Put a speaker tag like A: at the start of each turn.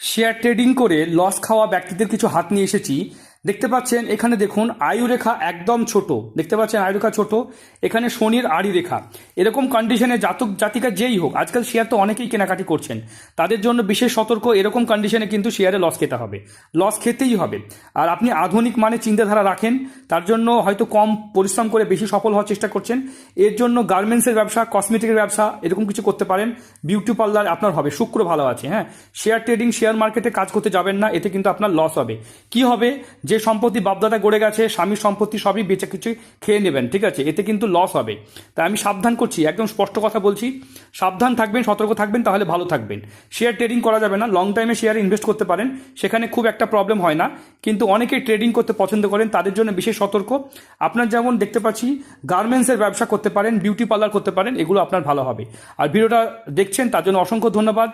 A: Share trading করে loss খাওয়া ব্যক্তিদের কিছু হাত নিয়ে এসেছি। দেখতে পাচ্ছেন এখানে দেখুন আয়ুরেখা একদম ছোট, দেখতে পাচ্ছেন আয়ুরেখা ছোট, এখানে শনির আড়ি রেখা। এরকম কন্ডিশনে জাতক জাতিকা যেই হোক, আজকাল শেয়ার তো অনেকেই কেনাকাটি করছেন, তাদের জন্য বিশেষ সতর্ক। এরকম কন্ডিশনে কিন্তু শেয়ারে লস খেতে হবে, লস খেতেই হবে। আর আপনি আধুনিক মানে চিন্তাধারা রাখেন, তার জন্য হয়তো কম পরিশ্রম করে বেশি সফল হওয়ার চেষ্টা করছেন। এর জন্য গার্মেন্টসের ব্যবসা, কসমেটিকের ব্যবসা এরকম কিছু করতে পারেন। বিউটি পার্লার আপনার হবে, শুক্র ভালো আছে। হ্যাঁ, শেয়ার ট্রেডিং, শেয়ার মার্কেটে কাজ করতে যাবেন না, এতে কিন্তু আপনার লস হবে। কি হবে, যে সম্পত্তি বাপদাদা গড়ে গেছে, স্বামীর সম্পত্তি সবই বেঁচে কিছু খেয়ে নেবেন, ঠিক আছে, এতে কিন্তু লস হবে। তাই আমি সাবধান করছি, একদম স্পষ্ট কথা বলছি, সাবধান থাকবেন, সতর্ক থাকবেন, তাহলে ভালো থাকবেন। শেয়ার ট্রেডিং করা যাবে না, লং টাইমে শেয়ারে ইনভেস্ট করতে পারেন, সেখানে খুব একটা প্রবলেম হয় না। কিন্তু অনেকেই ট্রেডিং করতে পছন্দ করেন, তাদের জন্য বিশেষ সতর্ক। আপনার যেমন দেখতে পাচ্ছি গার্মেন্টসের ব্যবসা করতে পারেন, বিউটি পার্লার করতে পারেন, এগুলো আপনার ভালো হবে। আর ভিডিওটা দেখছেন তার জন্য অসংখ্য ধন্যবাদ।